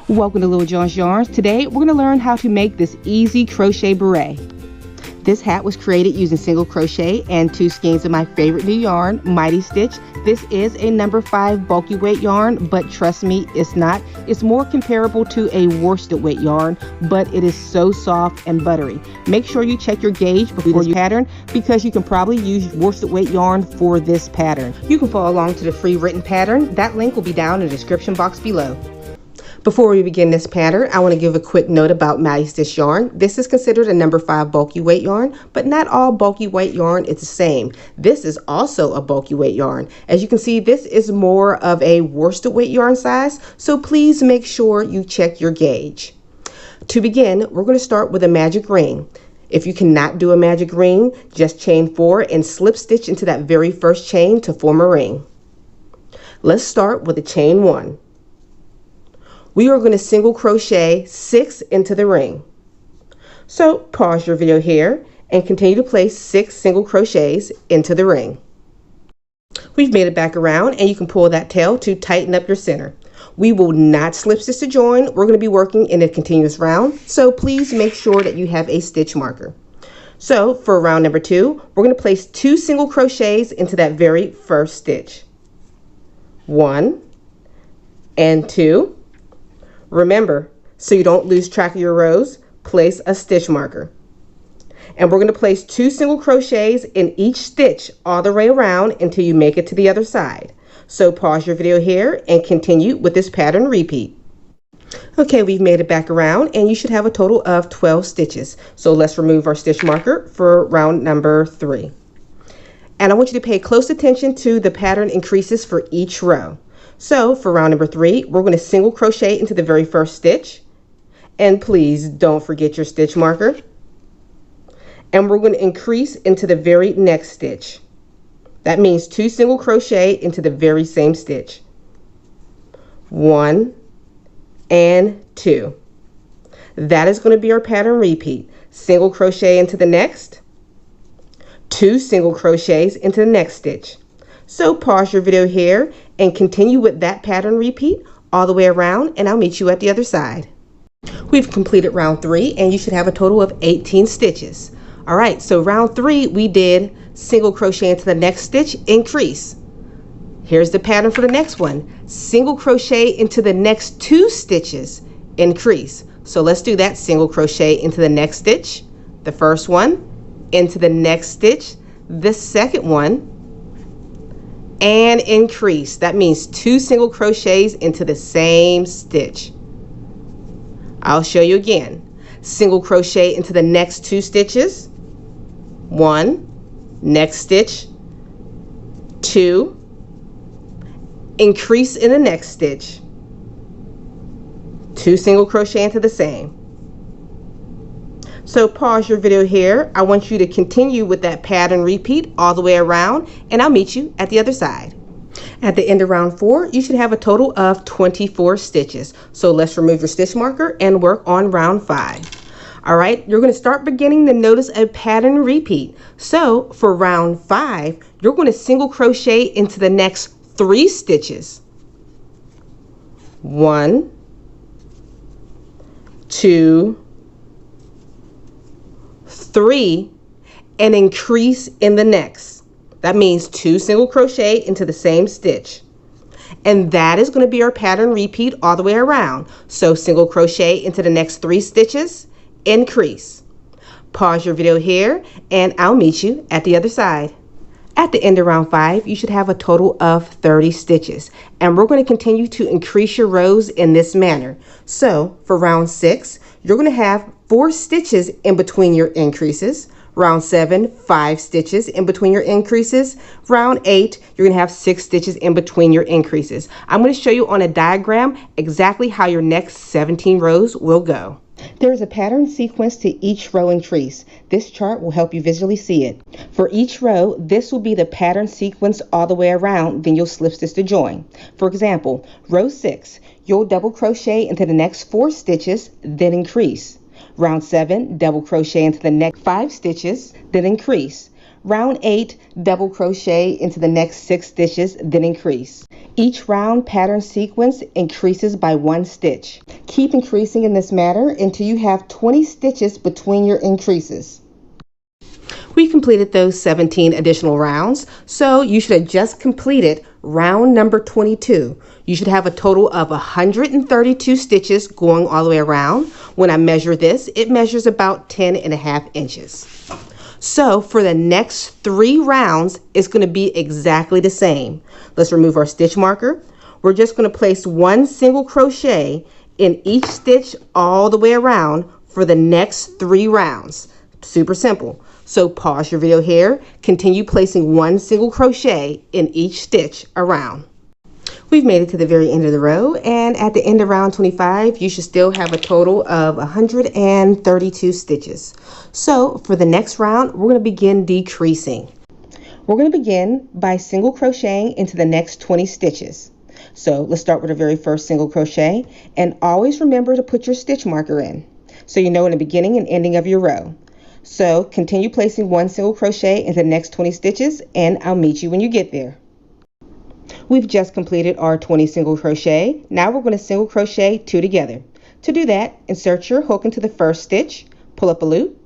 Welcome to Littlejohn's Yarns. Today we're going to learn how to make this easy crochet beret. This hat was created using single crochet and 2 skeins of my favorite new yarn, Mighty Stitch. This is a number 5 bulky weight yarn, but trust me, it's not. It's more comparable to a worsted weight yarn, but it is so soft and buttery. Make sure you check your gauge before you pattern, because you can probably use worsted weight yarn for this pattern. You can follow along to the free written pattern. That link will be down in the description box below. Before we begin this pattern, I want to give a quick note about Mighty Stitch yarn. This is considered a number 5 bulky weight yarn, but not all bulky weight yarn is the same. This is also a bulky weight yarn. As you can see, this is more of a worsted weight yarn size, so please make sure you check your gauge. To begin, we're going to start with a magic ring. If you cannot do a magic ring, just chain 4 and slip stitch into that very first chain to form a ring. Let's start with a chain 1. We are going to single crochet 6 into the ring. So pause your video here and continue to place 6 single crochets into the ring. We've made it back around, and you can pull that tail to tighten up your center. We will not slip stitch to join. We're going to be working in a continuous round, so please make sure that you have a stitch marker. So for round number 2, we're going to place 2 single crochets into that very first stitch. 1 and 2. Remember, so you don't lose track of your rows, place a stitch marker. And we're going to place 2 single crochets in each stitch all the way around until you make it to the other side. So pause your video here and continue with this pattern repeat. Okay, we've made it back around, and you should have a total of 12 stitches. So let's remove our stitch marker for round number 3. And I want you to pay close attention to the pattern increases for each row. So for round number 3, we're going to single crochet into the very first stitch, and please don't forget your stitch marker. And we're going to increase into the very next stitch. That means 2 single crochet into the very same stitch. 1 and 2. That is going to be our pattern repeat. Single crochet into the next, 2 single crochets into the next stitch. So pause your video here and continue with that pattern repeat all the way around, and I'll meet you at the other side. We've completed round 3, and you should have a total of 18 stitches. All right, so round 3, we did single crochet into the next stitch, increase. Here's the pattern for the next one. Single crochet into the next 2 stitches, increase. So let's do that. Single crochet into the next stitch, the first one, into the next stitch, the second one, and increase. That means 2 single crochets into the same stitch. I'll show you again. Single crochet into the next 2 stitches, 1, next stitch, 2, increase in the next stitch, 2 single crochet into the same. So pause your video here. I want you to continue with that pattern repeat all the way around, and I'll meet you at the other side. At the end of round 4, you should have a total of 24 stitches. So let's remove your stitch marker and work on round 5. All right, you're going to start beginning to notice a pattern repeat. So for round 5, you're going to single crochet into the next 3 stitches. 1, 2, 3, and increase in the next. That means 2 single crochet into the same stitch. And that is going to be our pattern repeat all the way around. So single crochet into the next 3 stitches, increase. Pause your video here, and I'll meet you at the other side. At the end of round 5, you should have a total of 30 stitches, and we're going to continue to increase your rows in this manner. So for round 6, you're going to have 4 stitches in between your increases. Round 7, 5 stitches in between your increases. Round 8, you're going to have 6 stitches in between your increases. I'm going to show you on a diagram exactly how your next 17 rows will go. There is a pattern sequence to each row increase. This chart will help you visually see it. For each row, this will be the pattern sequence all the way around, then you'll slip stitch to join. For example, row 6, you'll double crochet into the next 4 stitches, then increase. Round 7, double crochet into the next 5 stitches, then increase. Round 8, double crochet into the next 6 stitches, then increase. Each round pattern sequence increases by 1 stitch. Keep increasing in this manner until you have 20 stitches between your increases. We completed those 17 additional rounds, so you should have just completed round number 22. You should have a total of 132 stitches going all the way around. When I measure this, it measures about 10.5 inches. So for the next 3 rounds, it's going to be exactly the same. Let's remove our stitch marker. We're just going to place 1 single crochet in each stitch all the way around for the next 3 rounds. Super simple. So pause your video here, continue placing 1 single crochet in each stitch around. We've made it to the very end of the row, and at the end of round 25, you should still have a total of 132 stitches. So for the next round, we're going to begin decreasing. We're going to begin by single crocheting into the next 20 stitches. So let's start with the very first single crochet, and always remember to put your stitch marker in, so you know in the beginning and ending of your row. So continue placing 1 single crochet into the next 20 stitches, and I'll meet you when you get there. We've just completed our 20 single crochet. Now we're going to single crochet 2 together. To do that, insert your hook into the first stitch, pull up a loop,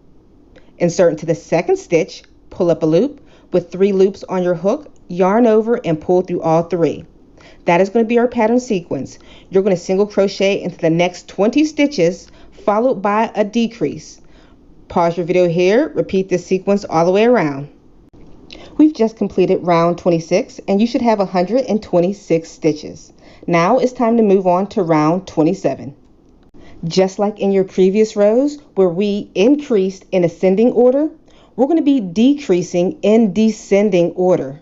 insert into the second stitch, pull up a loop. With 3 loops on your hook, yarn over and pull through all 3. That is going to be our pattern sequence. You're going to single crochet into the next 20 stitches, followed by a decrease. Pause your video here, repeat this sequence all the way around. We've just completed round 26, and you should have 126 stitches. Now it's time to move on to round 27. Just like in your previous rows where we increased in ascending order, we're going to be decreasing in descending order.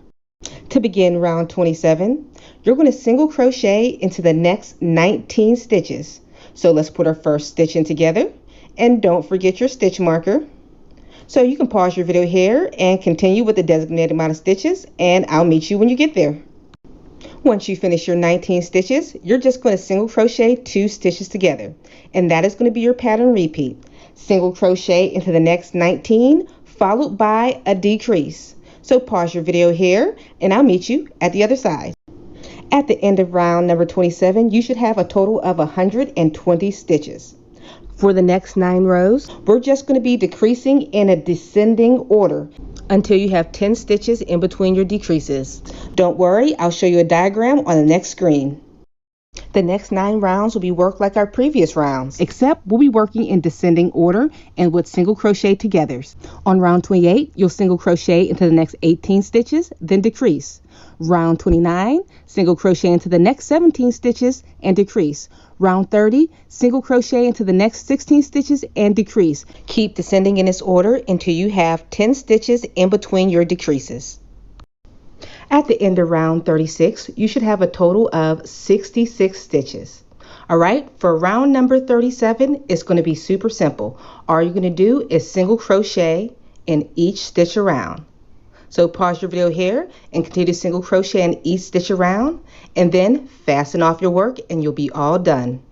To begin round 27, you're going to single crochet into the next 19 stitches. So let's put our first stitch in together. And don't forget your stitch marker. So you can pause your video here and continue with the designated amount of stitches, and I'll meet you when you get there. Once you finish your 19 stitches, you're just going to single crochet 2 stitches together, and that is going to be your pattern repeat. Single crochet into the next 19, followed by a decrease. So pause your video here, and I'll meet you at the other side. At the end of round number 27, you should have a total of 120 stitches. For the next 9 rows, we're just going to be decreasing in a descending order until you have 10 stitches in between your decreases. Don't worry, I'll show you a diagram on the next screen. The next 9 rounds will be worked like our previous rounds, except we'll be working in descending order and with single crochet togethers. On round 28, you'll single crochet into the next 18 stitches, then decrease. Round 29, single crochet into the next 17 stitches and decrease. Round 30, single crochet into the next 16 stitches and decrease. Keep descending in this order until you have 10 stitches in between your decreases. At the end of round 36, you should have a total of 66 stitches. All right, for round number 37, it's going to be super simple. All you're going to do is single crochet in each stitch around. So pause your video here and continue to single crochet in each stitch around, and then fasten off your work and you'll be all done.